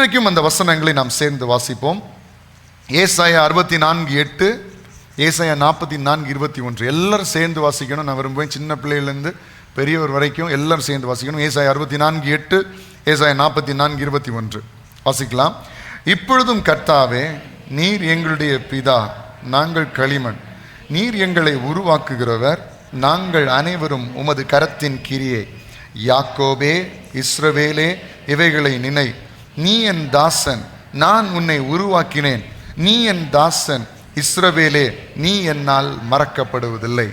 இன்றைக்கும் அந்த வசனங்களை நாம் சேர்ந்து வாசிப்போம். ஏசாயா 64:8, ஏசாயா 44:21. எல்லாரும் சேர்ந்து வாசிக்கணும். நான் விரும்புவேன் சின்ன பிள்ளையிலேருந்து பெரியவர் வரைக்கும் எல்லாரும் சேர்ந்து வாசிக்கணும். ஏசாயா 64:8, ஏசாயா 44:21 வாசிக்கலாம். இப்பொழுதும் கர்த்தாவே, நீர் எங்களுடைய பிதா, நாங்கள் களிமண். நீர் எங்களை உருவாக்குகிறவர், நாங்கள் அனைவரும் உமது கரத்தின் கிரியை. யாக்கோபே, இஸ்ரவேலே, இவைகளை நினை. நீ என் தாசன், நான் உன்னை உருவாக்கினேன். நீ என் தாசன் இஸ்ரவேலே, நீ என்னால் மறக்கப்படுவதில்லை.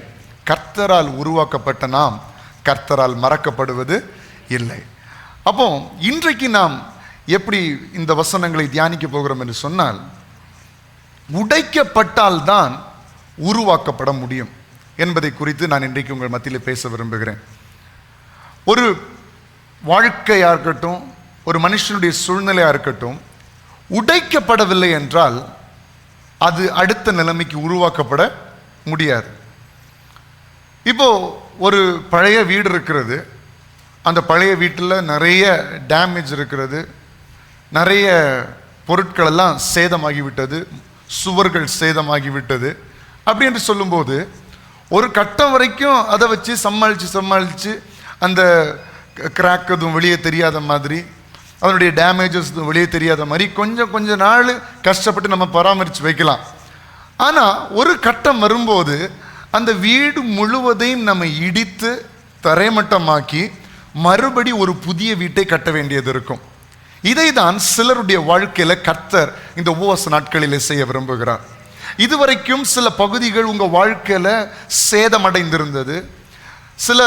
கர்த்தரால் உருவாக்கப்பட்ட நாம் கர்த்தரால் மறக்கப்படுவது இல்லை. அப்போ இன்றைக்கு நாம் எப்படி இந்த வசனங்களை தியானிக்க போகிறோம் என்று சொன்னால், உடைக்கப்பட்டால்தான் உருவாக்கப்பட முடியும் என்பதை குறித்து நான் இன்றைக்கு உங்கள் மத்தியில் பேச விரும்புகிறேன். ஒரு வாழ்க்கையாக இருக்கட்டும், ஒரு மனுஷனுடைய சூழ்நிலையாக இருக்கட்டும், உடைக்கப்படவில்லை என்றால் அது அடுத்த நிலைமைக்கு உருவாக்கப்பட முடியாது. இப்போ ஒரு பழைய வீடு இருக்கிறது, அந்த பழைய வீட்டில் நிறைய டேமேஜ் இருக்கிறது, நிறைய பொருட்கள் எல்லாம் சேதமாகிவிட்டது, சுவர்கள் சேதமாகிவிட்டது. அப்படி என்று சொல்லும்போது ஒரு கட்டம் வரைக்கும் அதை வச்சு சமாளித்து அந்த கிராக் எதுவும் வெளியே தெரியாத மாதிரி, அதனுடைய டேமேஜஸ் வெளியே தெரியாத மாதிரி கொஞ்சம் நாள் கஷ்டப்பட்டு நம்ம பராமரித்து வைக்கலாம். ஆனால் ஒரு கட்டம் வரும்போது அந்த வீடு முழுவதையும் நம்ம இடித்து தரைமட்டமாக்கி மறுபடி ஒரு புதிய வீட்டை கட்ட வேண்டியது இருக்கும். இதை தான் சிலருடைய வாழ்க்கையில் கர்த்தர் இந்த உபவாச நாட்களில் செய்ய விரும்புகிறார். இதுவரைக்கும் சில பகுதிகள் உங்கள் வாழ்க்கையில் சேதமடைந்திருந்தது, சில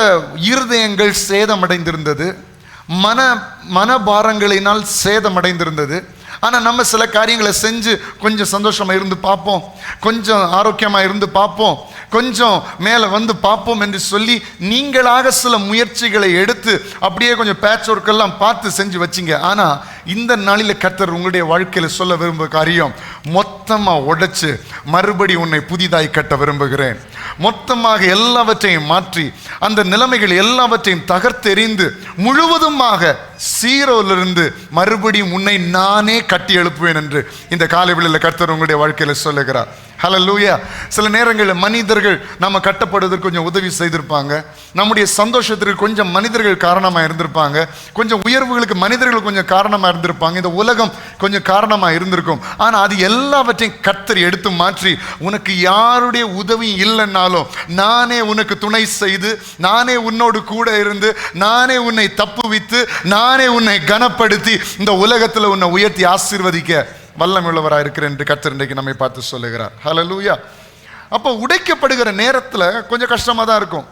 இருதயங்கள் சேதமடைந்திருந்தது, மனபாரங்களினால் சேதமடைந்திருந்தது. ஆனால் நம்ம சில காரியங்களை செஞ்சு கொஞ்சம் சந்தோஷமாக இருந்து பார்ப்போம், கொஞ்சம் ஆரோக்கியமாக இருந்து பார்ப்போம், கொஞ்சம் மேலே வந்து பார்ப்போம் என்று சொல்லி நீங்களாக சில முயற்சிகளை எடுத்து அப்படியே கொஞ்சம் பேட்ச் ஒர்க்கெல்லாம் பார்த்து செஞ்சு வச்சிங்க. ஆனால் இந்த நாளில் கர்த்தர் உங்களுடைய வாழ்க்கையில் சொல்ல விரும்புகிற காரியம், மொத்தமாக உடைச்சு மறுபடி உன்னை புதிதாய் கட்ட விரும்புகிறேன். மொத்தமாக எல்லாவற்றையும் மாற்றி அந்த நிலைமைகள் எல்லாவற்றையும் தகர்த்தெறிந்து முழுவதுமாக சீரோலிருந்து மறுபடியும் உன்னை நானே கட்டி எழுப்புவேன் என்று இந்த காலை வேளையில் கர்த்தர் உங்களுடைய வாழ்க்கையில் சொல்லுகிறார். ஹல்லேலூயா. சில நேரங்களில் மனிதர்கள் நம்ம கட்டப்படுவதற்கு கொஞ்சம் உதவி செய்திருப்பாங்க, நம்முடைய சந்தோஷத்திற்கு கொஞ்சம் மனிதர்கள் காரணமாக இருந்திருப்பாங்க, கொஞ்சம் உயர்வுகளுக்கு மனிதர்கள் கொஞ்சம் காரணமாக இருந்திருப்பாங்க, இந்த உலகம் கொஞ்சம் காரணமாக இருந்திருக்கும். ஆனால் அது எல்லாவற்றையும் கர்த்தர் எடுத்து மாற்றி, உனக்கு யாருடைய உதவியும் இல்லைன்னாலும் நானே உனக்கு துணை செய்து, நானே உன்னோடு கூட இருந்து, நானே உன்னை தப்புவித்து, நானே உன்னை கனப்படுத்தி இந்த உலகத்தில் உன்னை உயர்த்தி ஆசீர்வதிக்க வல்லமையுள்ளவராக இருக்கிறேன் என்று கர்த்தர் இன்றைக்கு நம்மை பார்த்து சொல்லுகிறார். ஹல்லேலூயா. அப்போ உடைக்கப்படுகிற நேரத்தில் கொஞ்சம் கஷ்டமாக தான் இருக்கும்.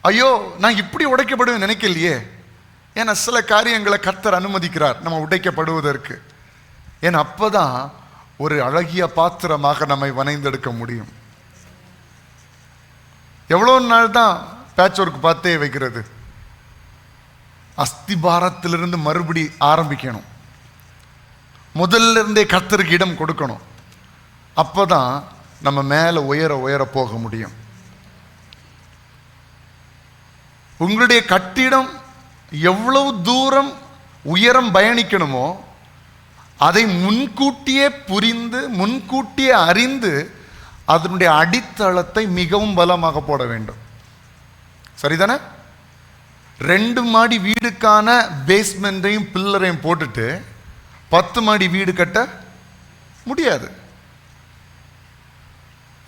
ஐயோ, நான் இப்படி உடைக்கப்படுவேன் நினைக்கலையே. ஏன்னா சில காரியங்களை கர்த்தர் அனுமதிக்கிறார் நம்ம உடைக்கப்படுவதற்கு. ஏன்னா அப்போதான் ஒரு அழகிய பாத்திரமாக நம்மை வனைந்தெடுக்க முடியும். எவ்வளோ நாள் தான் பேட்ச் ஒர்க் பார்த்தே வைக்கிறது? அஸ்திபாரத்திலிருந்து மறுபடி ஆரம்பிக்கணும். முதல்ல இருந்தே கர்த்தருக்கு இடம் கொடுக்கணும். அப்போதான் நம்ம மேலே உயர போக முடியும். உங்களுடைய கட்டிடம் எவ்வளவு தூரம் உயரம் பயணிக்கணுமோ அதை முன்கூட்டியே புரிந்து, முன்கூட்டியே அறிந்து அதனுடைய அடித்தளத்தை மிகவும் பலமாக போட வேண்டும். சரிதானே? 2 மாடி வீடுக்கான பேஸ்மெண்ட்டையும் பில்லரையும் போட்டுட்டு 10 மாடி வீடு கட்ட முடியாது.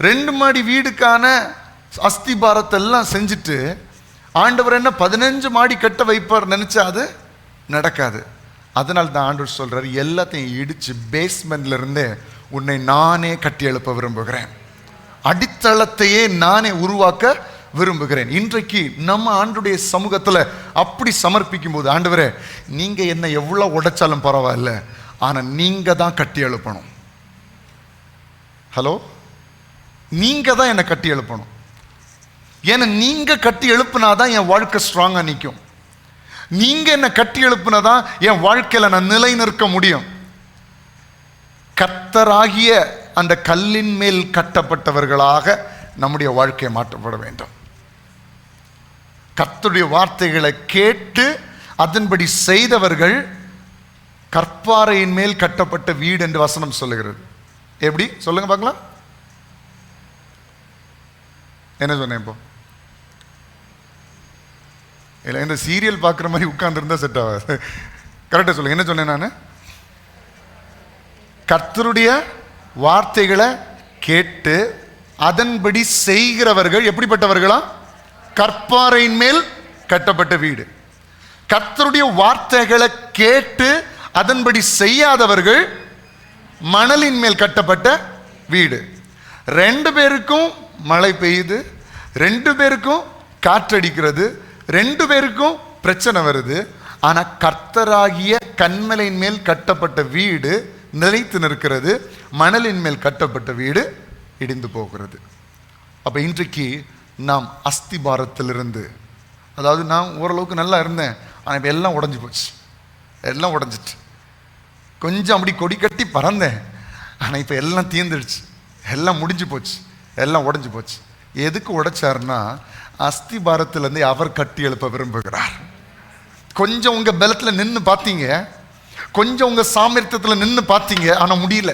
2 மாடி வீடுக்கான அஸ்திபாரத்தை எல்லாம் செஞ்சுட்டு ஆண்டவர் என்ன 15 மாடி கட்ட வைப்பார் நினைச்சா அது நடக்காது. அதனால தான் ஆண்டவர் சொல்றாரு, எல்லாத்தையும் இடிச்சு பேஸ்மெண்ட்ல இருந்தே உன்னை நானே கட்டி எழுப்ப விரும்புகிறேன், அடித்தளத்தையே நானே உருவாக்க விரும்புகிறேன். இன்றைக்கு நம்ம ஆண்டுடைய சமூகத்தில் அப்படி சமர்ப்பிக்கும் போது, ஆண்டவரே நீங்க என்ன எவ்வளவு உடைச்சாலும் பரவாயில்ல, ஆனா நீங்க தான் கட்டி எழுப்பணும். ஹலோ, நீங்க தான் என்னை கட்டி எழுப்பணும். ஏன்னா நீங்க கட்டி எழுப்புனாதான் என் வாழ்க்கை ஸ்ட்ராங்கா நிற்கும். நீங்க என்ன கட்டி எழுப்புனதான் என் வாழ்க்கையில நான் நிலை நிற்க முடியும். கர்த்தராகிய அந்த கல்லின் மேல் கட்டப்பட்டவர்களாக நம்முடைய வாழ்க்கை மாற்றப்பட வேண்டும். கர்த்தருடைய வார்த்தைகளை கேட்டு அதன்படி செய்தவர்கள் கற்பாறையின் மேல் கட்டப்பட்ட வீடு என்று வசனம் சொல்லுகிறது. எப்படி சொல்லுங்க பார்க்கலாம்? என்ன சொன்னேன் இப்போ? இல்லை, இந்த சீரியல் பார்க்குற மாதிரி உட்கார்ந்துருந்தா செட் ஆகாது. கரெக்டாக சொல்லுங்க, என்ன சொன்னேன் நான்? கர்த்தருடைய வார்த்தைகளை கேட்டு அதன்படி செய்கிறவர்கள் எப்படிப்பட்டவர்களா? கற்பாறையின் மேல் கட்டப்பட்ட வீடு. கர்த்தருடைய வார்த்தைகளை கேட்டு அதன்படி செய்யாதவர்கள் மணலின் மேல் கட்டப்பட்ட வீடு. 2 பேருக்கும் மழை பெய்யுது, 2 பேருக்கும் காற்றடிக்கிறது, 2 பேருக்கும் பிரச்சனை வருது. ஆனா கர்த்தராகிய கன்மலையின் மேல் கட்டப்பட்ட வீடு நிலைத்து நிற்கிறது, மணலின் மேல் கட்டப்பட்ட வீடு இடிந்து போகிறது. அப்ப இன்றைக்கு நாம் அஸ்திபாரத்திலிருந்து, அதாவது நான் ஓரளவுக்கு நல்லா இருந்தேன், ஆனால் இப்போ எல்லாம் உடஞ்சி போச்சு, எல்லாம் உடஞ்சிட்டு. கொஞ்சம் அப்படி கொடி கட்டி பறந்தேன், ஆனால் இப்போ எல்லாம் தீர்ந்துடுச்சு, எல்லாம் முடிஞ்சு போச்சு, எல்லாம் உடஞ்சி போச்சு. எதுக்கு உடைச்சாருன்னா, அஸ்திபாரத்திலேருந்து அவர் கட்டி எழுப்ப விரும்புகிறார். கொஞ்சம் உங்கள் பலத்தில் நின்று பார்த்தீங்க, கொஞ்சம் உங்கள் சாமர்த்தியத்தில் நின்று பார்த்தீங்க, ஆனால் முடியல.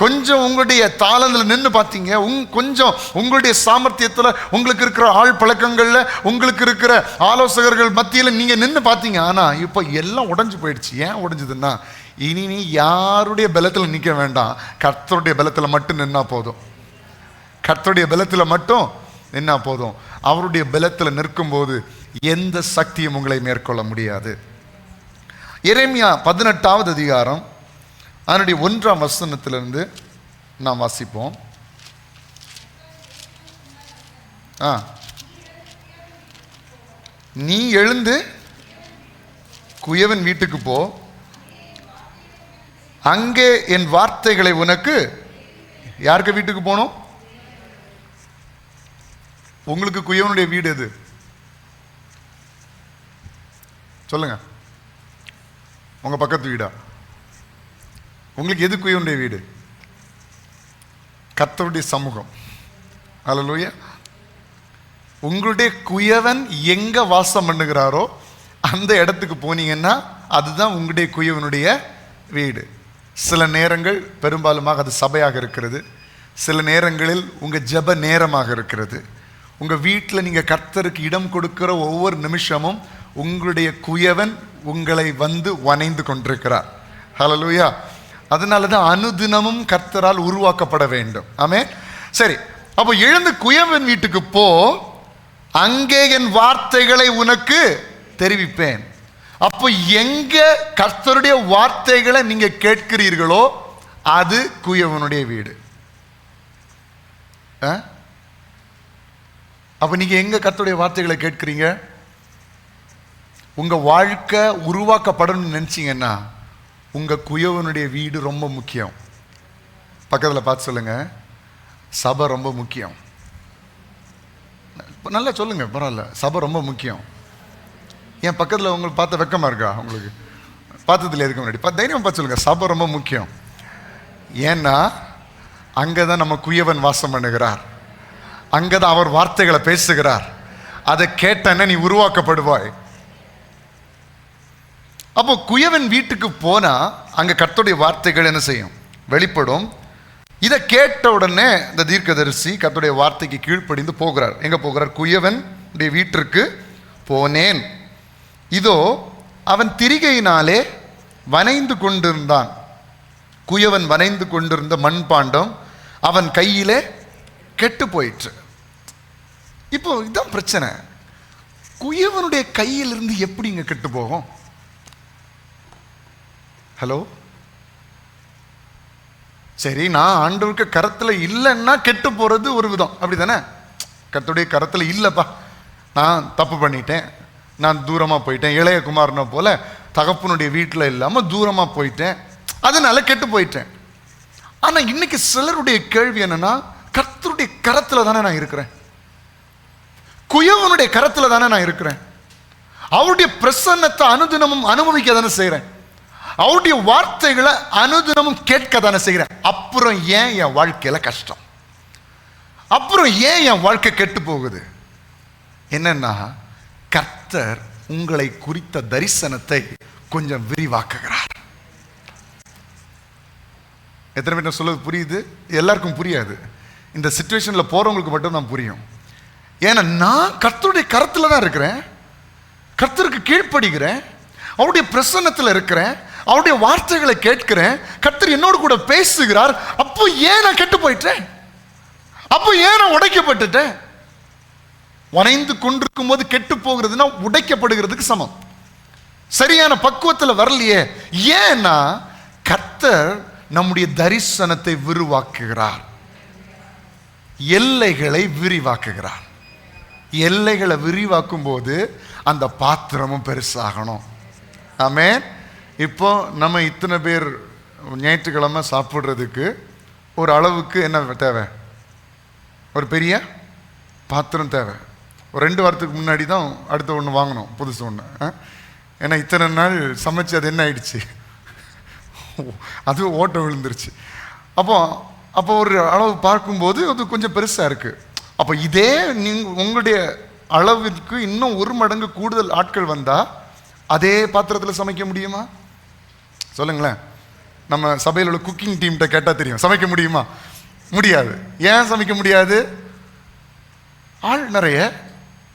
கொஞ்சம் உங்களுடைய தாளத்தில் நின்று பார்த்தீங்க, கொஞ்சம் உங்களுடைய சாமர்த்தியத்தில், உங்களுக்கு இருக்கிற ஆள் பழக்கங்களில், உங்களுக்கு இருக்கிற ஆலோசகர்கள் மத்தியில் நீங்கள் நின்று பார்த்தீங்க. ஆனால் இப்போ எல்லாம் உடஞ்சி போயிடுச்சு. ஏன் உடஞ்சுதுன்னா, இனி நீ யாருடைய பலத்தில் நிற்க வேண்டாம், கர்த்தருடைய பலத்தில் மட்டும் நின்னா போதும். கர்த்தருடைய பலத்தில் மட்டும் நின்னா போதும். அவருடைய பலத்தில் நிற்கும்போது எந்த சக்தியும் உங்களை மேற்கொள்ள முடியாது. எரேமியா 18வது அதிகாரம் அதனுடைய 1ஆம் வசனத்திலிருந்து நாம் வாசிப்போம். நீ எழுந்து குயவன் வீட்டுக்கு போ, அங்கே என் வார்த்தைகளை உனக்கு. யாருக்கு வீட்டுக்கு போகணும்? உங்களுக்கு குயவனுடைய வீடு எது சொல்லுங்க? உங்க பக்கத்து வீடா? உங்களுக்கு எது குயவனுடைய வீடு? கர்த்தருடைய சமூகம். அல்லேலூயா. உங்களுடைய குயவன் எங்க வாசம் பண்ணுகிறாரோ அந்த இடத்துக்கு போனீங்கன்னா அதுதான் உங்களுடைய குயவனுடைய வீடு. சில நேரங்கள் பெரும்பாலுமாக அது சபையாக இருக்கிறது, சில நேரங்களில் உங்கள் ஜெப நேரமாக இருக்கிறது. உங்கள் வீட்டில் நீங்கள் கர்த்தருக்கு இடம் கொடுக்கிற ஒவ்வொரு நிமிஷமும் உங்களுடைய குயவன் உங்களை வந்து வணைந்து கொண்டிருக்கிறார். ஹல்லேலூயா. அதனால தான் அனுதினமும் கர்த்தரால் உருவாக்கப்பட வேண்டும். ஆமென். சரி, அப்போ எழுந்து குயவன் வீட்டுக்கு போ, அங்கே என் வார்த்தைகளை உனக்கு தெரிவிப்பேன். அப்போ எங்க கர்த்தருடைய வார்த்தைகளை நீங்க கேட்கிறீர்களோ அது குயவனுடைய வீடு. அப்ப நீங்க எங்க கர்த்தருடைய வார்த்தைகளை கேட்கிறீங்க? உங்க வாழ்க்கை உருவாக்கப்படணும்னு நினைச்சீங்கன்னா உங்க குயவனுடைய வீடு ரொம்ப முக்கியம். பக்கத்தில் பார்த்து சொல்லுங்க, சபை ரொம்ப முக்கியம். நல்லா சொல்லுங்க, பரவாயில்ல, சபை ரொம்ப முக்கியம். என் பக்கத்தில் உங்களுக்கு பார்த்த வெக்கமா இருக்கா? உங்களுக்கு பார்த்ததுல எதுக்கு முன்னாடி தைரியம் பார்த்து சொல்லுங்க, சபை ரொம்ப முக்கியம். ஏன்னா அங்கதான் நம்ம குயவன் வாசம் பண்ணுகிறார், அங்கதான் அவர் வார்த்தைகளை பேசுகிறார். அதை கேட்டன நீ உருவாக்கப்படுவாய். அப்போ குயவன் வீட்டுக்கு போனா அங்க கர்த்தருடைய வார்த்தைகள் என்ன செய்யும்? வெளிப்படும். இதை கேட்ட உடனே இந்த தீர்க்கதரிசி கர்த்தருடைய வார்த்தைக்கு கீழ்ப்படிந்து போகிறார். எங்க போகிறார்? குயவன் வீட்டிற்கு போனேன், இதோ அவன் திரிகையினாலே வனைந்து கொண்டிருந்தான். குயவன் வனைந்து கொண்டிருந்த மண்பாண்டம் அவன் கையிலே கெட்டு போயிற்று. இப்போ இதுதான் பிரச்சனை. குயவனுடைய கையிலிருந்து எப்படிங்க கெட்டு போகும்? ஹலோ, சரி, நான் ஆண்டவருக்கு கரத்துல இல்லைன்னா கெட்டு போறது ஒரு விதம், அப்படிதானே? கர்த்தருடைய கரத்துல இல்லப்பா, நான் தப்பு பண்ணிட்டேன், நான் தூரமா போயிட்டேன், இளைய குமாரனை போல தகப்பனுடைய வீட்டில் இல்லாம தூரமா போயிட்டேன், அதனால கெட்டு போயிட்டேன். ஆனா இன்னைக்கு சிலருடைய கேள்வி என்னன்னா, கர்த்தருடைய கரத்துல தானே நான் இருக்கிறேன், குயவனுடைய கரத்துல தானே நான் இருக்கிறேன், அவருடைய பிரசன்னத்தை அனுதினமும் அனுபவிக்க தானே செய்கிறேன், அவருடைய வார்த்தைகளை அனுதினமும் கேட்க தானே செய்கிறேன், அப்புறம் ஏன் என் வாழ்க்கையில கஷ்டம், அப்புறம் ஏன் என் வாழ்க்கை கெட்டு போகுது? என்னன்னா, கர்த்தர் உங்களை குறித்த தரிசனத்தை கொஞ்சம் விரிவாக்குகிறார். எத்தனை பேர் நான் சொல்றது புரியுது? எல்லாருக்கும் புரியாது, இந்த சிச்சுவேஷனில் போகிறவங்களுக்கு மட்டும்தான் புரியும். ஏன்னா நான் கர்த்தருடைய கரத்தில் தான் இருக்கிறேன், கர்த்தருக்கு கீழ்ப்படுகிறேன், அவருடைய பிரசன்னத்தில் இருக்கிறேன், அவருடைய வார்த்தைகளை கேட்கிறேன், கர்த்தர் என்னோடு கூட பேசுகிறார். அப்போ ஏன் நான் கெட்டு போயிட்டேன்? அப்போ ஏன் நான் உடைக்கப்பட்டுட்டேன்? வனைந்து கொண்டிருக்கும் போது கெட்டு போகிறதுனா உடைக்கப்படுகிறதுக்கு சமம். சரியான பக்குவத்தில் வரலையே. ஏன்னா கர்த்தர் நம்முடைய தரிசனத்தை விரிவாக்குகிறார், எல்லைகளை விரிவாக்குகிறார். எல்லைகளை விரிவாக்கும் போது அந்த பாத்திரமும் பெருசாகணும். ஆமென். இப்போ நம்ம இத்தனை பேர் ஞாயிற்றுக்கிழமை சாப்பிட்றதுக்கு ஒரு அளவுக்கு என்ன தேவை? ஒரு பெரிய பாத்திரம் தேவை. ஒரு 2 வாரத்துக்கு முன்னாடி தான் அடுத்த ஒன்று வாங்கணும், புதுசு ஒன்று. ஏன்னா இத்தனை நாள் சமைச்சு அது என்ன ஆயிடுச்சு, அது ஓட்ட விழுந்துருச்சு. அப்போ ஒரு அளவு பார்க்கும்போது அது கொஞ்சம் பெருசாக இருக்குது. அப்போ இதே உங்களுடைய அளவிற்கு இன்னும் 1 மடங்கு கூடுதல் ஆட்கள் வந்தால் அதே பாத்திரத்தில் சமைக்க முடியுமா? சொல்லுங்களேன். நம்ம சபையில் உள்ள குக்கிங் டீம்கிட்ட கேட்டால் தெரியும், சமைக்க முடியுமா? முடியாது. ஏன் சமைக்க முடியாது? ஆள் நிறைய,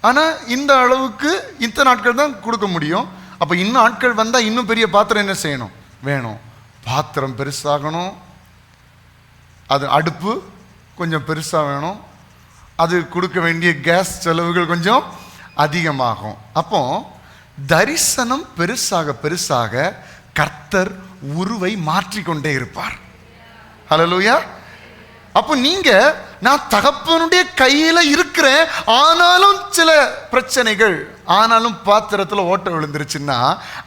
ஆனால் இந்த அளவுக்கு இத்தனை ஆட்கள் தான் கொடுக்க முடியும். அப்போ இன்னும் ஆட்கள் வந்தால் இன்னும் பெரிய பாத்திரம் என்ன செய்யணும்? வேணும். பாத்திரம் பெருசாகணும், அது அடுப்பு கொஞ்சம் பெருசாக வேணும், அது கொடுக்க வேண்டிய கேஸ் செலவுகள் கொஞ்சம் அதிகமாகும். அப்போ தரிசனம் பெருசாக பெருசாக கர்த்தர் உருவை மாற்றிக்கொண்டே இருப்பார். ஹல்லேலூயா. அப்போ நீங்க நான் தகப்பனுடைய கையில இருக்கிறேன், ஆனாலும் சில பிரச்சனைகள், ஆனாலும் பாத்திரத்தில் ஓட்ட விழுந்துருச்சுன்னா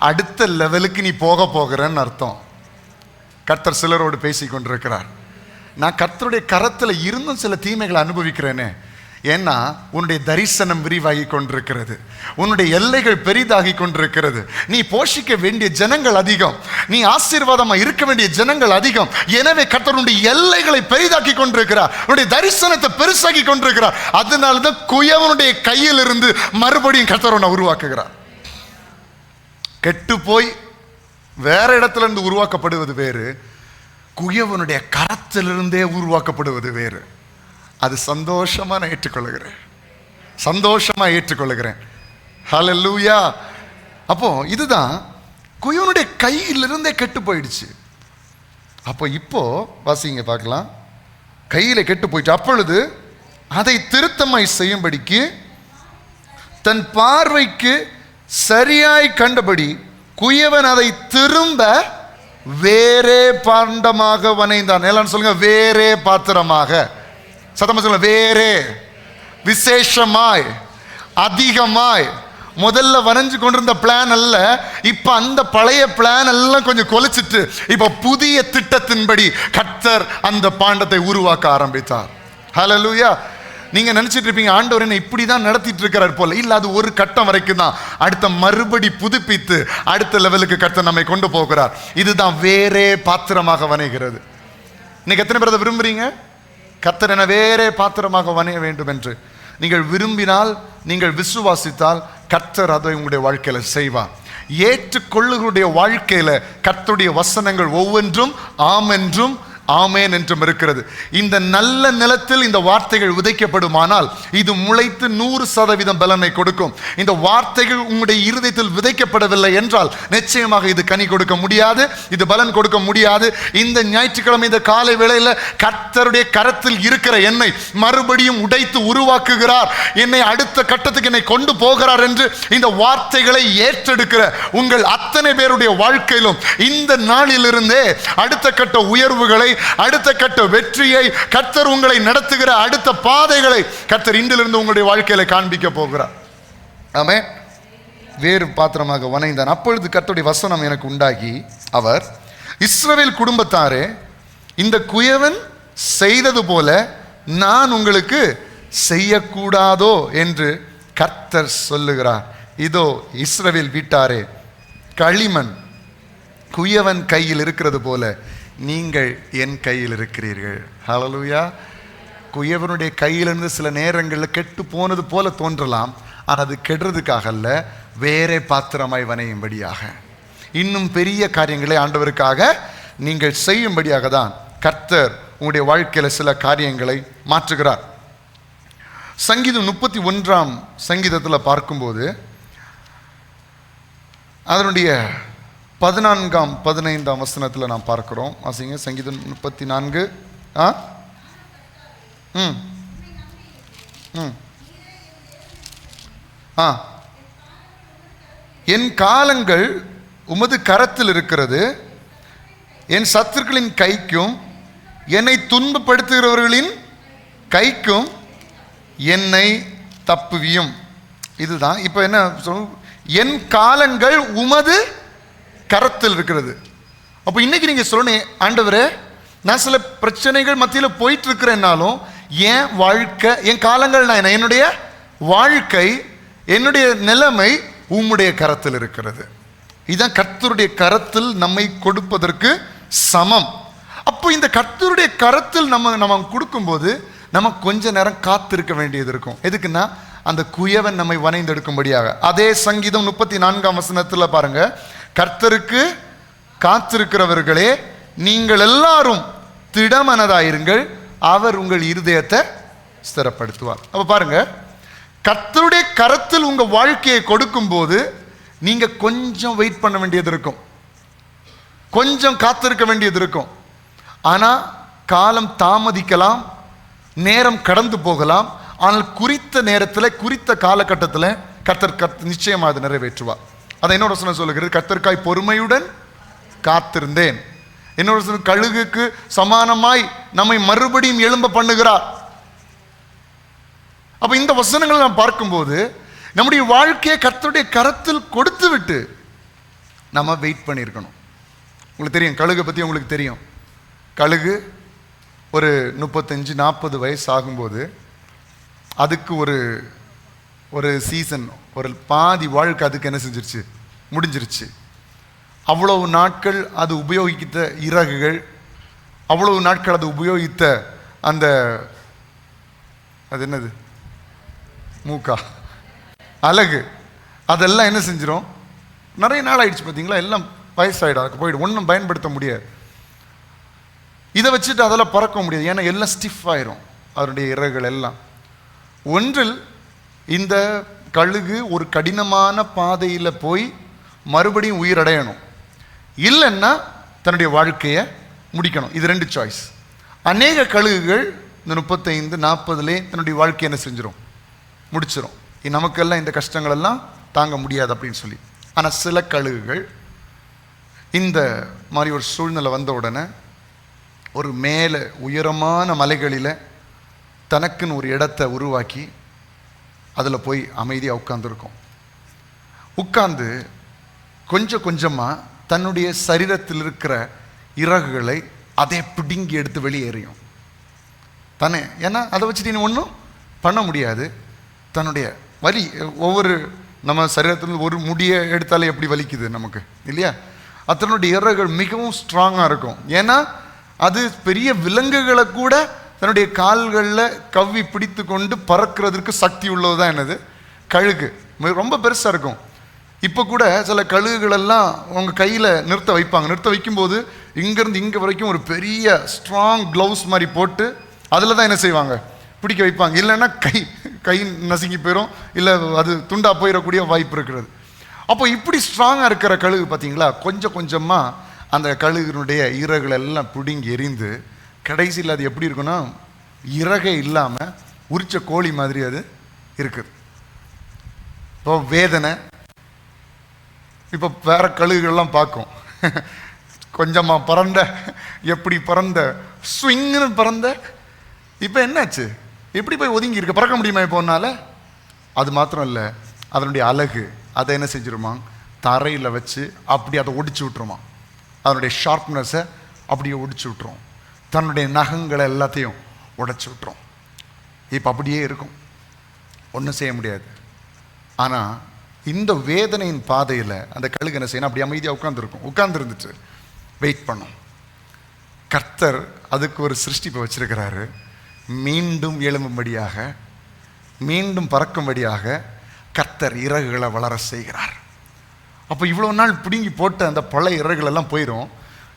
அடுத்த லெவலுக்கு நீ போகிறன்னு அர்த்தம். கர்த்தர் சிலரோடு பேசி கொண்டிருக்கிறார். நான் கர்த்தருடைய கரத்தில் இருந்தும் சில தீமைகளை அனுபவிக்கிறேனே. ஏன்னா உன்னுடைய தரிசனம் விரிவாகி கொண்டிருக்கிறது, உன்னுடைய எல்லைகள் பெரிதாகி கொண்டிருக்கிறது. நீ போஷிக்க வேண்டிய ஜனங்கள் அதிகம், நீ ஆசீர்வாதமா இருக்க வேண்டிய ஜனங்கள் அதிகம். எனவே கர்த்தருடைய எல்லைகளை பெரிதாக்கி கொண்டிருக்கிறார், உன்னுடைய தரிசனத்தை பெருசாக்கி கொண்டிருக்கிறார். அதனாலதான் குயவனுடைய கையில் இருந்து மறுபடியும் கர்த்தர் உன்னை உருவாக்குகிறார். கெட்டு போய் வேற இடத்துல இருந்து உருவாக்கப்படுவது வேறு, குயவனுடைய கரத்திலிருந்தே உருவாக்கப்படுவது வேறு. அது சந்தோஷமா நான் ஏற்றுக்கொள்கிறேன், சந்தோஷமா ஏற்றுக்கொள்கிறேன். ஹல்லேலூயா. அப்போ இதுதான் குயவனுடைய கையிலிருந்தே கெட்டு போயிடுச்சு. அப்போ இப்போ வாசிங்க பார்க்கலாம். கையில கெட்டு போயிட்டு அப்பொழுது அதை திருத்தமாய் செய்யும்படிக்கு தன் பார்வைக்கு சரியாய் கண்டபடி குயவன் அதை திரும்ப வேறே பாண்டமாக வனைந்தான். எல்லாம் சொல்லுங்க, வேறே பாத்திரமாக. சத்தமா சொல்லுங்க, வேறே, விசேஷமாய், அதிகமாய். முதல்ல வரைஞ்சு கொண்டிருந்த பிளான் அல்ல, இப்ப அந்த பழைய பிளான் எல்லாம் கொஞ்சம் கொலைச்சிட்டு இப்ப புதிய திட்டத்தின்படி கர்த்தர் அந்த பாண்டத்தை உருவாக்க ஆரம்பித்தார். ஹல்லேலூயா. நீங்க நினைச்சிட்டு இருப்பீங்க ஆண்டவர் என்ன இப்படிதான் நடத்திட்டு இருக்கிறார் போல. இல்ல, அது ஒரு கட்டம் வரைக்கும் தான். அடுத்த மறுபடி புதுப்பித்து அடுத்த லெவலுக்கு கர்த்தர் நம்மை கொண்டு போகிறார். இதுதான் வேறே பாத்திரமாக வணைகிறது. இன்னைக்கு எத்தனை பேர் அதை விரும்புறீங்க? கர்த்தர் என வேறே பாத்திரமாக வணைய வேண்டும் என்று நீங்கள் விரும்பினால், நீங்கள் விசுவாசித்தால் கர்த்தர் அதை உங்களுடைய வாழ்க்கையில செய்வார். ஏற்றுக்கொள்ளுகளுடைய வாழ்க்கையில கர்த்தருடைய வசனங்கள் ஒவ்வொன்றும் ஆம் என்றும் ஆமேன் என்றும் இருக்கிறது. இந்த நல்ல நிலத்தில் இந்த வார்த்தைகள் விதைக்கப்படுமானால் இது முளைத்து 100% பலனை கொடுக்கும். இந்த வார்த்தைகள் உங்களுடைய இருதயத்தில் விதைக்கப்படவில்லை என்றால் நிச்சயமாக இது கனி கொடுக்க முடியாது, இது பலன் கொடுக்க முடியாது. இந்த ஞாயிற்றுக்கிழமை இந்த காலை வேளையில் கர்த்தருடைய கரத்தில் இருக்கிற என்னை மறுபடியும் உடைத்து உருவாக்குகிறார், என்னை அடுத்த கட்டத்துக்கு என்னை கொண்டு போகிறார் என்று இந்த வார்த்தைகளை ஏற்றெடுக்கிற உங்கள் அத்தனை பேருடைய வாழ்க்கையிலும் இந்த நாளிலிருந்தே அடுத்த கட்ட உயர்வுகளை, அடுத்த கட்ட வெற்றியை, கர்த்தர் உங்களை நடத்துகிற அடுத்த பாதைகளை கர்த்தர் இன்றிலிருந்து உங்களுடைய வாழ்க்கையில காண்பிக்க போகிறார். ஆமென். வேறு பாத்திரமாக வணைந்தான். அப்பொழுது கர்த்தருடைய வசனம் எனக்கு உண்டாகி, அவர், இஸ்ரவேல் குடும்பத்தாரே, இந்த குயவன் செய்தது போல நான் உங்களுக்கு செய்யக்கூடாதோ என்று கர்த்தர் சொல்லுகிறார். இதோ இஸ்ரவேல் வீட்டாரே, களிமண் குயவன் கையில் இருக்கிறது போல நீங்கள் என் கையில் இருக்கிறீர்கள். ஹல்லேலூயா. குயவனுடைய கையிலிருந்து சில நேரங்களில் கெட்டு போனது போல தோன்றலாம், ஆனால் அது கெடுறதுக்காக அல்ல, வேறே பாத்திரமாய் வணையும்படியாக, இன்னும் பெரிய காரியங்களை ஆண்டவருக்காக நீங்கள் செய்யும்படியாக தான் கர்த்தர் உங்களுடைய வாழ்க்கையில் சில காரியங்களை மாற்றுகிறார். சங்கீதம் 31 சங்கீதத்தில் பார்க்கும்போது அதனுடைய 14 15 வசனத்தில் நாம் பார்க்கிறோம். வாசிங்க சங்கீதம் 34. என் காலங்கள் உமது கரத்தில் இருக்கிறது, என் சத்துருக்களின் கைக்கும் என்னை துன்பப்படுத்துகிறவர்களின் கைக்கும் என்னை தப்புவியும். இதுதான் இப்போ என்ன சொல், என் காலங்கள் உமது கரத்தில் இருக்கிறது. அப்போ இன்னைக்கு நீங்க சொல்லணும், ஆண்டவரே நான் சில பிரச்சனைகள் மத்தியில் போயிட்டு இருக்கிறேன்னாலும் என் வாழ்க்கை, என் காலங்கள், நான் என்னுடைய வாழ்க்கை, என்னுடைய நிலைமை உம்முடைய கரத்தில் இருக்கிறது. இதுதான் கர்த்தருடைய கரத்தில் நம்மை கொடுப்பதற்கு சமம். அப்போ இந்த கர்த்தருடைய கரத்தில் நம்ம கொடுக்கும்போது நம்ம கொஞ்ச நேரம் காத்திருக்க வேண்டியது இருக்கும். எதுக்குன்னா அந்த குயவன் நம்மை வனைந்தெடுக்கும்படியாக. அதே சங்கீதம் 34 வசனத்தில் பாருங்க, கர்த்தருக்கு காத்திருக்கிறவர்களே நீங்கள் எல்லாரும் திடமனதாயிருங்கள், அவர் உங்கள் இருதயத்தை ஸ்திரப்படுத்துவார். அப்ப பாருங்க, கர்த்தருடைய கரத்தில் உங்க வாழ்க்கையை கொடுக்கும் போது நீங்க கொஞ்சம் வெயிட் பண்ண வேண்டியது இருக்கும், கொஞ்சம் காத்திருக்க வேண்டியது இருக்கும். ஆனா காலம் தாமதிக்கலாம், நேரம் கடந்து போகலாம். ஆனால் குறித்த நேரத்தில், குறித்த காலகட்டத்தில் கர்த்தர் நிச்சயமாக அதை நிறைவேற்றுவார். அதை இன்னொரு வசனம் சொல்லுகிறது, கர்த்தருக்காய் பொறுமையுடன் காத்திருந்தேன். இன்னொரு வசனம், கழுகுக்கு சமானமாய் நம்மை மறுபடியும் எழும்ப பண்ணுகிறார். அப்ப இந்த வசனங்களை நாம் பார்க்கும்போது நம்முடைய வாழ்க்கையை கர்த்தருடைய கரத்தில் கொடுத்து விட்டு நம்ம வெயிட் பண்ணியிருக்கணும். உங்களுக்கு தெரியும், கழுகை பற்றி உங்களுக்கு தெரியும். கழுகு ஒரு 35-40 வயசு ஆகும்போது அதுக்கு ஒரு சீசன், ஒரு பாதி வாழ்க்கை அதுக்கு என்ன செஞ்சிருச்சு, முடிஞ்சிருச்சு. அவ்வளவு நாட்கள் அது உபயோகித்த இறகுகள், அவ்வளவு நாட்கள் அது உபயோகித்த அந்த அது என்னது மூக்கா அழகு, அதெல்லாம் என்ன செஞ்சிடும், நிறைய நாள் ஆயிடுச்சு பார்த்தீங்களா, எல்லாம் வயசாயிடும், அதுக்கு போயிடும், ஒன்றும் பயன்படுத்த முடியாது. இதை வச்சுட்டு அதெல்லாம் பறக்க முடியாது, ஏன்னா எல்லாம் ஸ்டிஃப் ஆயிரும் அதனுடைய இறகுகள் எல்லாம். ஒன்றில் இந்த கழுகு ஒரு கடினமான பாதையில் போய் மறுபடியும் உயிரடையணும், இல்லைன்னா தன்னுடைய வாழ்க்கையை முடிக்கணும். இது 2 சாய்ஸ். அநேக கழுகுகள் இந்த 35-40 தன்னுடைய வாழ்க்கையை என்ன செஞ்சிடும், முடிச்சிடும். நமக்கெல்லாம் இந்த கஷ்டங்கள் எல்லாம் தாங்க முடியாது அப்படின்னு சொல்லி. ஆனால் சில கழுகுகள் இந்த மாதிரி ஒரு சூழ்நிலை வந்த உடனே ஒரு மேலே உயரமான மலைகளில் தனக்குன்னு ஒரு இடத்தை உருவாக்கி அதில் போய் அமைதியாக உட்கார்ந்துருக்கும். உட்கார்ந்து கொஞ்சம் கொஞ்சமாக தன்னுடைய சரீரத்தில் இருக்கிற இறகுகளை அதை பிடுங்கி எடுத்து வெளியேறியும் தானே. ஏன்னா அதை வச்சுட்டு நீ ஒன்றும் பண்ண முடியாது. தன்னுடைய வலி, ஒவ்வொரு நம்ம சரீரத்தில் ஒரு முடியை எடுத்தாலே எப்படி வலிக்குது நமக்கு இல்லையா, அதனுடைய இறகுகள் மிகவும் ஸ்ட்ராங்காக இருக்கும். ஏன்னா அது பெரிய விலங்குகளை கூட தன்னுடைய கால்களில் கவ்வி பிடித்து கொண்டு பறக்கிறதுக்கு சக்தி உள்ளது தான் என்னது, கழுகு. ரொம்ப பெருசாக இருக்கும். இப்போ கூட சில கழுகுகளெல்லாம் உங்கள் கையில் நிறுத்த வைப்பாங்க. நிறுத்த வைக்கும்போது இங்கேருந்து இங்கே வரைக்கும் ஒரு பெரிய ஸ்ட்ராங் க்ளவுஸ் மாதிரி போட்டு அதில் தான் என்ன செய்வாங்க, பிடிக்க வைப்பாங்க. இல்லைன்னா கை நசுங்கி போயிடும், இல்லை அது துண்டா போயிடக்கூடிய வாய்ப்பு இருக்கிறது. அப்போ இப்படி ஸ்ட்ராங்காக இருக்கிற கழுகு பார்த்தீங்களா, கொஞ்சம் கொஞ்சமாக அந்த கழுகுனுடைய இறகுகள் எல்லாம் பிடுங்கி எரிந்து கடைசியில் அது எப்படி இருக்குன்னா இறகே இல்லாமல் உரிச்ச கோழி மாதிரி அது இருக்குது. இப்போ வேதனை. இப்போ வேற கழுகுகள்லாம் பார்க்கும், கொஞ்சமாக பறந்த, எப்படி பறந்த, ஸ்விங்னு பறந்த, இப்போ என்னாச்சு, எப்படி போய் ஒதுங்கி இருக்க, பறக்க முடியுமா இப்போ ஒன்னால? அது மாத்திரம் இல்லை, அதனுடைய அழகு அதை என்ன செஞ்சிருமா, தரையில் வச்சு அப்படி அதை ஒடிச்சு விட்டுருமா, அதனுடைய ஷார்ப்னஸை அப்படியே ஒடிச்சு விட்டுரும், தன்னுடைய நகங்களை எல்லாத்தையும் உடைச்சி விட்டுரும். இப்போ அப்படியே இருக்கும், ஒன்றும் செய்ய முடியாது. ஆனால் இந்த வேதனையின் பாதையில் அந்த கழுகு என்ன செய்யணும், அப்படி அமைதியாக உட்காந்துருக்கும். உட்கார்ந்துருந்துட்டு வெயிட் பண்ணும். கர்த்தர் அதுக்கு ஒரு சிருஷ்டிப்பை வச்சிருக்கிறாரு, மீண்டும் எழும்பும்படியாக, மீண்டும் பறக்கும்படியாக கர்த்தர் இறகுகளை வளர செய்கிறார். அப்போ இவ்வளோ நாள் பிடுங்கி போட்ட அந்த பழைய இறகுகளெல்லாம் போயிடும்.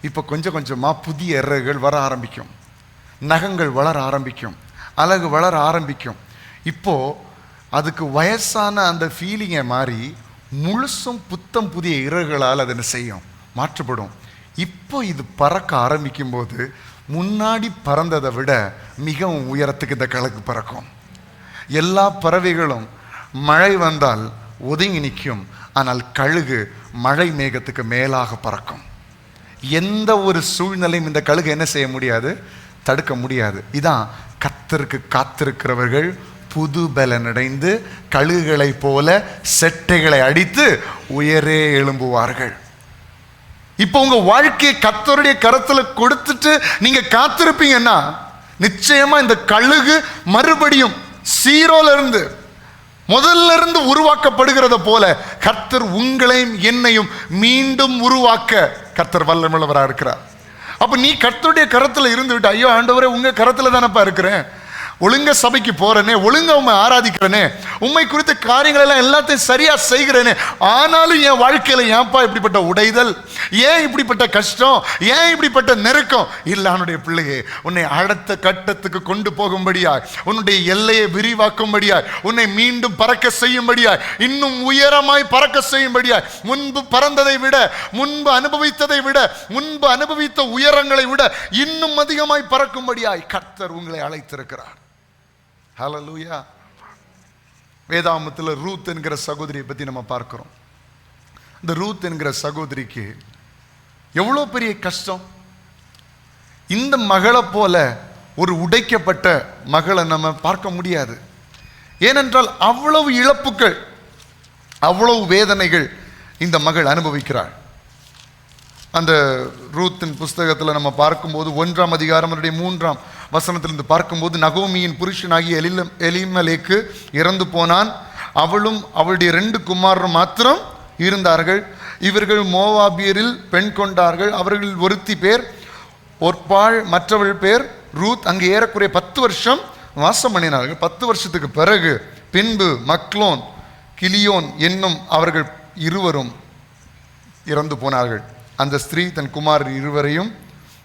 இப்போ கொஞ்சம் கொஞ்சமாக புதிய இறகுகள் வர ஆரம்பிக்கும், நகங்கள் வளர ஆரம்பிக்கும், அழகு வளர ஆரம்பிக்கும். இப்போது அதுக்கு வயசான அந்த ஃபீலிங்கை மாறி முழுசும் புத்தம் புதிய இறகுகளால் அது என்ன செய்யும், மாற்றப்படும். இப்போ இது பறக்க ஆரம்பிக்கும் போது முன்னாடி பறந்ததை விட மிகவும் உயரத்துக்கு இந்த கழுகு பறக்கும். எல்லா பறவைகளும் மழை வந்தால் ஒதுங்கி நிற்கும், ஆனால் கழுகு மழை மேகத்துக்கு மேலாக பறக்கும். எந்த ஒரு சூழ்நிலையும் இந்த கழுகு என்ன செய்ய முடியாது, தடுக்க முடியாது. இதான் கர்த்தருக்கு காத்திருக்கிறவர்கள் புது பலனடைந்து கழுகுகளை போல செட்டைகளை அடித்து உயரே எழும்புவார்கள். இப்போ உங்க வாழ்க்கையை கர்த்தருடைய கரத்துல கொடுத்துட்டு நீங்க காத்திருப்பீங்கன்னா நிச்சயமா இந்த கழுகு மறுபடியும் சீரோல இருந்து முதல்ல இருந்து உருவாக்கப்படுகிறத போல கர்த்தர் உங்களையும் என்னையும் மீண்டும் உருவாக்க கர்த்தர் வல்லமையுள்ளவராக இருக்கிறார். அப்ப நீ கர்த்தருடைய கரத்துல இருந்து விட்டு, ஐயோ ஆண்டவரே உங்க கரத்துல தானப்பா இருக்கிறேன், ஒழுங்க சபைக்கு போறேனே, ஒழுங்க உண்மை ஆராதிக்கிறேனே, உண்மை குறித்த காரியங்கள் எல்லாம் எல்லாத்தையும் சரியா செய்கிறேனே, ஆனாலும் என் வாழ்க்கையில ஏன்பா இப்படிப்பட்ட உடைதல், ஏன் இப்படிப்பட்ட கஷ்டம், ஏன் இப்படிப்பட்ட நெருக்கம்? இல்ல அவனுடைய பிள்ளையே, உன்னை அடுத்த கட்டத்துக்கு கொண்டு போகும்படியாய், உன்னுடைய எல்லையை விரிவாக்கும்படியாய், உன்னை மீண்டும் பறக்க செய்யும்படியாய், இன்னும் உயரமாய் பறக்க செய்யும்படியாய், முன்பு பறந்ததை விட, முன்பு அனுபவித்ததை விட, முன்பு அனுபவித்த உயரங்களை விட இன்னும் அதிகமாய் பறக்கும்படியாய் கர்த்தர் உங்களை அழைத்திருக்கிறார். ஹல்லேலூயா. வேதாகமத்தில் ரூத் என்கிற சகோதரியை பற்றி நம்ம பார்க்கிறோம். இந்த ரூத் என்கிற சகோதரிக்கு எவ்வளோ பெரிய கஷ்டம். இந்த மகளை போல ஒரு உடைக்கப்பட்ட மகளை நம்ம பார்க்க முடியாது. ஏனென்றால் அவ்வளவு இழப்புகள், அவ்வளவு வேதனைகள் இந்த மகள் அனுபவிக்கிறாள். அந்த ரூத்தின் புஸ்தகத்தில் நம்ம பார்க்கும்போது 1ஆம் அதிகாரம் 3ஆம் வசனத்திலிருந்து பார்க்கும்போது, நகோமியின் புருஷனாகிய எலிமெலேக்கு இறந்து போனான், அவளும் அவளுடைய 2 குமாரரும் மாத்திரம் இருந்தார்கள். இவர்கள் மோவாபியரில் பெண் கொண்டார்கள். அவர்கள் ஒருத்தி பேர் ஒர்பாள், மற்றவள் பேர் ரூத். அங்கே ஏறக்குறைய 10 வருஷம் வாசம் பண்ணினார்கள். 10 வருஷத்துக்கு பிறகு பின்பு மக்லோன், கிலியோன் என்னும் அவர்கள் இருவரும் இறந்து போனார்கள். அந்த ஸ்திரீ தன் குமாரர் இருவரையும்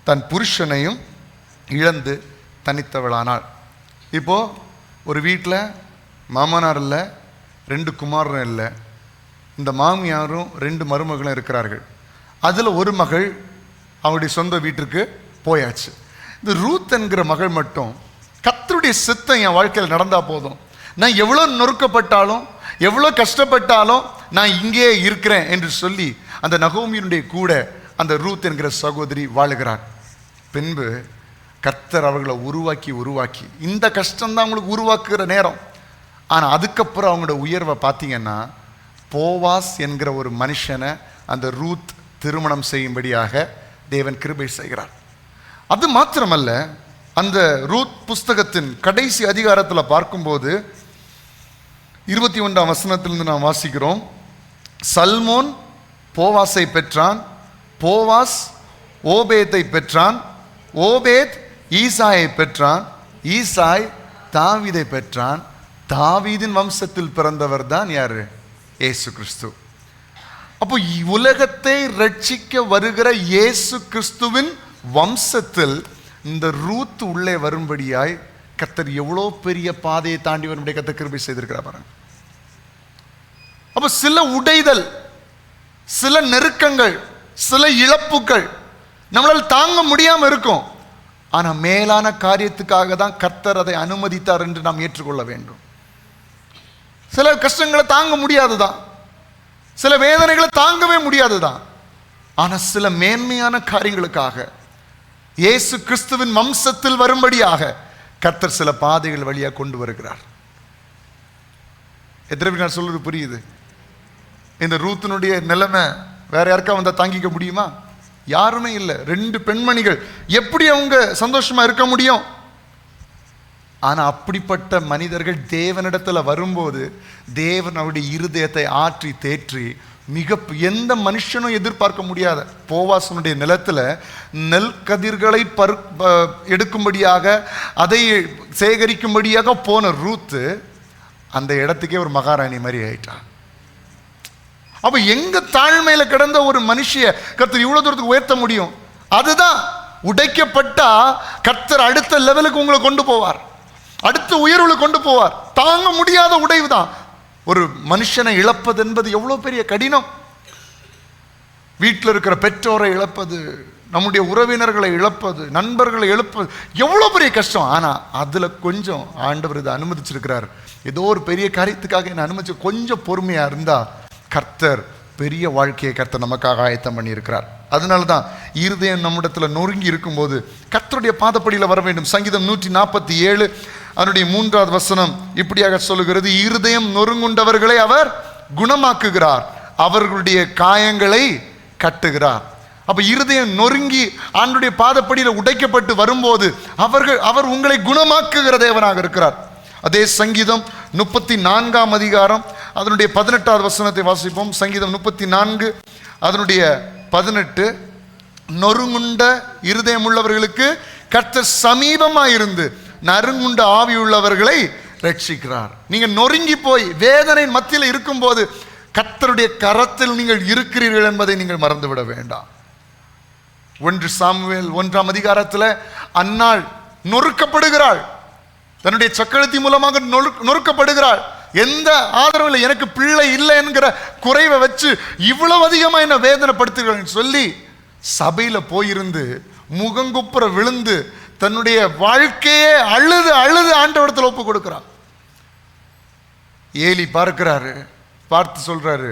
தன் புருஷனையும் இழந்து தனித்தவளானாள். இப்போ ஒரு வீட்டில் மாமனார் இல்லை, 2 குமாரரும் இல்லை, இந்த மாமியாரும் 2 மருமகளும் இருக்கிறார்கள். அதில் ஒரு மகள் அவருடைய சொந்த வீட்டிற்கு போயாச்சு. இந்த ரூத் என்கிற மகள் மட்டும், கர்த்தருடைய சித்தம் என் வாழ்க்கையில் நடந்தா போதும், நான் எவ்வளோ நொறுக்கப்பட்டாலும் எவ்வளோ கஷ்டப்பட்டாலும் நான் இங்கே இருக்கிறேன் என்று சொல்லி அந்த நகோமியினுடைய கூட அந்த ரூத் என்கிற சகோதரி வாழுகிறார். பின்பு கர்த்தர் அவர்களை உருவாக்கி இந்த கஷ்டம்தான் அவங்களுக்கு உருவாக்குகிற நேரம். ஆனால் அதுக்கப்புறம் அவங்களோட உயர்வை பார்த்தீங்கன்னா, போவாஸ் என்கிற ஒரு மனுஷனை அந்த ரூத் திருமணம் செய்யும்படியாக தேவன் கிருபை செய்கிறார். அது மாத்திரமல்ல, அந்த ரூத் புஸ்தகத்தின் கடைசி அதிகாரத்தில் பார்க்கும்போது 21ஆம் வசனத்திலிருந்து நாம் வாசிக்கிறோம். சல்மோன் போவாஸை பெற்றான், போவாஸ் ஓபேத்தை பெற்றான், ஓபேத் ஈசாயை பெற்றான், ஈசாய் தாவீதை பெற்றான். தாவீதின் வம்சத்தில் பிறந்தவர் தான் யாரு? இயேசு கிறிஸ்து. அப்போ உலகத்தை ரட்சிக்க வருகிற இயேசு கிறிஸ்துவின் வம்சத்தில் இந்த ரூத் உள்ளே வரும்படியாய் கர்த்தர் எவ்வளோ பெரிய பாதையை தாண்டி வரும்படியாக கர்த்தர் கிருபை செய்திருக்கிறார் பாருங்க. அப்போ சில உடைதல், சில நெருக்கங்கள், சில இழப்புகள் நம்மளால் தாங்க முடியாமல் இருக்கும். ஆனால் மேலான காரியத்துக்காக தான் கர்த்தர் அதை அனுமதித்தார் என்று நாம் ஏற்றுக்கொள்ள வேண்டும். சில கஷ்டங்களை தாங்க முடியாதுதான், சில வேதனைகளை தாங்கவே முடியாதுதான். ஆனால் சில மேன்மையான காரியங்களுக்காக இயேசு கிறிஸ்துவின் வம்சத்தில் வரும்படியாக கர்த்தர் சில பாதைகள் வழியாக கொண்டு வருகிறார். எத்தனை பேர் நான் சொல்றது புரியுது? இந்த ரூத்தினுடைய நிலைமை வேற யாருக்கா வந்தால் தாங்கிக்க முடியுமா? யாருமே இல்லை. 2 பெண்மணிகள், எப்படி அவங்க சந்தோஷமா இருக்க முடியும்? ஆனால் அப்படிப்பட்ட மனிதர்கள் தேவனிடத்தில் வரும்போது தேவன் அவருடைய இருதயத்தை ஆற்றி தேற்றி எந்த மனுஷனும் எதிர்பார்க்க முடியாத போவாசனுடைய நிலத்தில் நெல் கதிர்களை எடுக்கும்படியாக அதை சேகரிக்கும்படியாக போன ரூத்து அந்த இடத்துக்கே ஒரு மகாராணி மாதிரி ஆயிட்டான். அப்போ எங்க தாழ்மையில கிடந்த ஒரு மனுஷிய கர்த்தர் இவ்வளவு தூரத்துக்கு உயர்த்த முடியும்? அதுதான் உடைக்கப்பட்டா கர்த்தர் அடுத்த லெவலுக்கு உங்களை கொண்டு போவார், அடுத்த உயர்வுல கொண்டு போவார். தாங்க முடியாத உடைவு தான். ஒரு மனுஷனை இழப்பது என்பது எவ்வளவு பெரிய கடினம். வீட்டில் இருக்கிற பெற்றோரை இழப்பது, நம்முடைய உறவினர்களை இழப்பது, நண்பர்களை இழப்பது எவ்வளோ பெரிய கஷ்டம். ஆனால் அதில் கொஞ்சம் ஆண்டவர் இதை அனுமதிச்சிருக்கிறார். ஏதோ ஒரு பெரிய காரியத்துக்காக என்னை அனுமதிச்சு கொஞ்சம் பொறுமையாக இருந்தால் கர்த்தர் பெரிய வாழ்க்கையை கர்த்தர் நமக்காக ஆயத்தம் பண்ணியிருக்கிறார். அதனால தான் இருதயம் நம்மிடத்தில் நொறுங்கி இருக்கும்போது கர்த்தருடைய பாதப்படியில் வர வேண்டும். சங்கீதம் 147 அதனுடைய 3வது வசனம் இப்படியாக சொல்லுகிறது, இருதயம் நொறுங்குண்டவர்களை அவர் குணமாக்குகிறார், அவர்களுடைய காயங்களை கட்டுகிறார். அப்ப இருதயம் நொறுங்கி ஆண்டவருடைய பாதப்படியில் உடைக்கப்பட்டு வரும்போது அவர் உங்களை குணமாக்குகிற தேவனாக இருக்கிறார். அதே சங்கீதம் 34ஆம் அதிகாரம் அதனுடைய 18வது வசனத்தை வாசிப்போம். சங்கீதம் 34 அதனுடைய 18, நொறுங்குண்ட இருதயம் உள்ளவர்களுக்கு கர்த்தர் சமீபமாயிருந்து நறுங்குண்ட ஆவி உள்ளவர்களை ரட்சிக்கிறார். நீங்க நொறுங்கி போய் வேதனை மத்தியில் இருக்கும்போது கர்த்தருடைய கரத்தில் நீங்கள் இருக்கிறீர்கள் என்பதை நீங்கள் மறந்துவிட வேண்டாம். 1 சாமுவேல் 1ஆம் அதிகாரத்தில் அன்னாள் நொறுக்கப்படுகிறாள், தன்னுடைய சக்கரத்தி மூலமாக நொறுக்கப்படுகிறாள். எந்த ஆதரவு இல்லை, எனக்கு பிள்ளை இல்லை என்கிற குறைவை வச்சு இவ்வளவு அதிகமாக என்ன வேதனைப்படுத்துகிறேன்னு சொல்லி சபையில போயிருந்து முகங்குப்புற விழுந்து தன்னுடைய வாழ்க்கையே அழுது அழுது ஆண்டவரிடத்தில் ஒப்பு கொடுக்கிறார். ஏலி பார்க்கிறாரு, பார்த்து சொல்றாரு,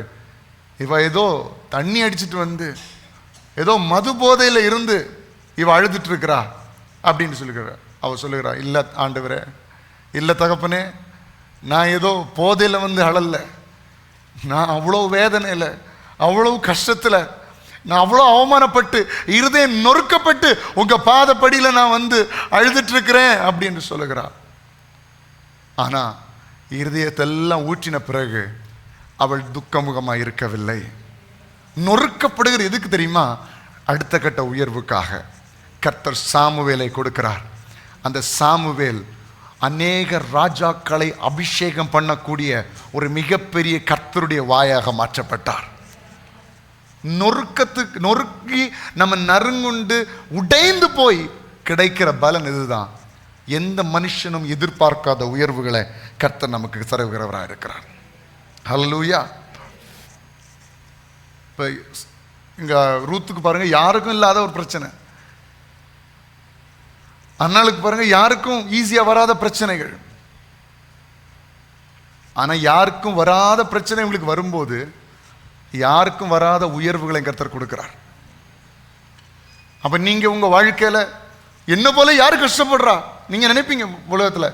இவ ஏதோ தண்ணி அடிச்சுட்டு வந்து ஏதோ மது போதையில இருந்து இவ அழுதுட்டு இருக்கிறா அப்படின்னு சொல்லுகிறார். அவ சொல்லுகிறா, இல்ல ஆண்டவரே, இல்ல தகப்பனே, நான் ஏதோ போதையில வந்து அழல, நான் அவ்வளோ வேதனையில, அவ்வளவு கஷ்டத்துல, நான் அவ்வளோ அவமானப்பட்டு இருதயம் நொறுக்கப்பட்டு உங்க பாதப்படியில நான் வந்து அழுதுட்டு இருக்கிறேன் அப்படின்னு சொல்லுகிறார். ஆனா இருதயத்தெல்லாம் ஊற்றின பிறகு அவள் துக்கமுகமாக இருக்கவில்லை. நொறுக்கப்படுகிற எதுக்கு தெரியுமா? அடுத்த கட்ட உயர்வுக்காக கர்த்தர் சாமுவேலை கொடுக்கிறார். அந்த சாமுவேல் அநேக ராஜாக்களை அபிஷேகம் பண்ணக்கூடிய ஒரு மிகப்பெரிய கர்த்தருடைய வாயாக மாற்றப்பட்டார். நொறுக்கி நம்ம நறுங்குண்டு உடைந்து போய் கிடைக்கிற பலன் இதுதான். எந்த மனுஷனும் எதிர்பார்க்காத உயர்வுகளை கர்த்தர் நமக்கு தருகிறவராக இருக்கிறார். ஹல்லேலூயா. இப்போ இங்க ரூத்துக்கு பாருங்க, யாருக்கும் இல்லாத ஒரு பிரச்சனை. அண்ணாளுக்கு பாருங்க, யாருக்கும் ஈஸியா வராத பிரச்சனைகள். ஆனா யாருக்கும் வராத பிரச்சனை உங்களுக்கு வரும்போது யாருக்கும் வராத உயர்வுகளை கர்த்தர் கொடுக்கிறார். அப்ப நீங்க உங்க வாழ்க்கையில என்ன போல யாரு கஷ்டப்படுறா நீங்க நினைப்பீங்க, உலகத்துல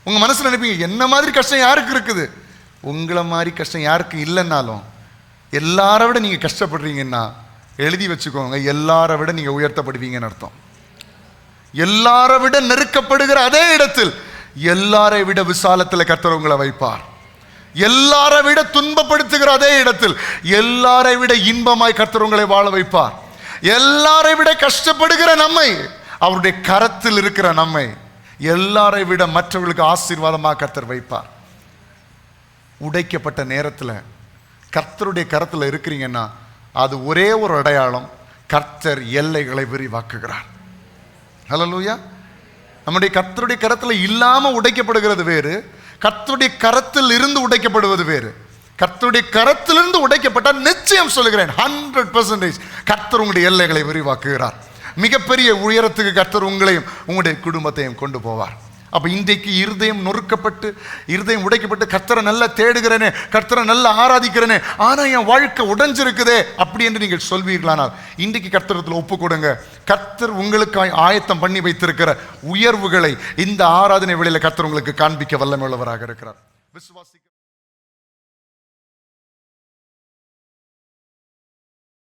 உங்க மனசுல நினைப்பீங்க, என்ன மாதிரி கஷ்டம் யாருக்கு இருக்குது? உங்களை மாதிரி கஷ்டம் யாருக்கு இல்லைன்னாலும் எல்லாரை விட நீங்க கஷ்டப்படுறீங்கன்னா எழுதி வச்சுக்கோங்க, எல்லாரை விட நீங்க உயர்த்தப்படுவீங்கன்னு அர்த்தம். எல்லாரை விட நெருக்கப்படுகிற அதே இடத்தில் எல்லாரை விட விசாலத்தில் கர்த்தர் உங்களை வைப்பார். எல்லாரை விட துன்பப்படுத்துகிற அதே இடத்தில் எல்லாரை விட இன்பமாய் கர்த்தர் உங்களை வாழ வைப்பார். எல்லாரை விட கஷ்டப்படுகிற நம்மை, அவருடைய கரத்தில் இருக்கிற நம்மை எல்லாரை விட மற்றவர்களுக்கு ஆசீர்வாதமாக கர்த்தர் வைப்பார். உடைக்கப்பட்ட நேரத்தில் கர்த்தருடைய கரத்தில் இருக்கிறீங்கன்னா அது ஒரே ஒரு அடையாளம், கர்த்தர் எல்லைகளை விரிவாக்குகிறார். ஹல்லேலூயா. நம்முடைய கர்த்தருடைய கரத்தில் இல்லாம உடைக்கப்படுகிறது வேறு, கர்த்தருடைய கரத்தில் இருந்து உடைக்கப்படுவது வேறு. கர்த்தருடைய கரத்திலிருந்து உடைக்கப்பட்டால் நிச்சயம் சொல்லுகிறேன் 100% கர்த்தர் உங்களுடைய எல்லைகளை விரிவாக்குகிறார். மிகப்பெரிய உயரத்துக்கு கர்த்தர் உங்களையும் உங்களுடைய குடும்பத்தையும் கொண்டு போவார். அப்ப இன்றைக்கு இருதயம் நொறுக்கப்பட்டு இருதயம் உடைக்கப்பட்டு கர்த்தரை நல்லா தேடுகிறேனே, கர்த்தரை நல்லா ஆராதிக்கிறேனே, ஆனா என் வாழ்க்கை உடைஞ்சிருக்குதே அப்படி என்று நீங்கள் சொல்வீர்களானால் இன்றைக்கு கர்த்தரத்தில் ஒப்பு கொடுங்க. கர்த்தர் உங்களுக்கு ஆயத்தம் பண்ணி வைத்திருக்கிற உயர்வுகளை இந்த ஆராதனை வேளையில கர்த்தர் உங்களுக்கு காண்பிக்க வல்லமையுள்ளவராக இருக்கிறார். விசுவாசிக்க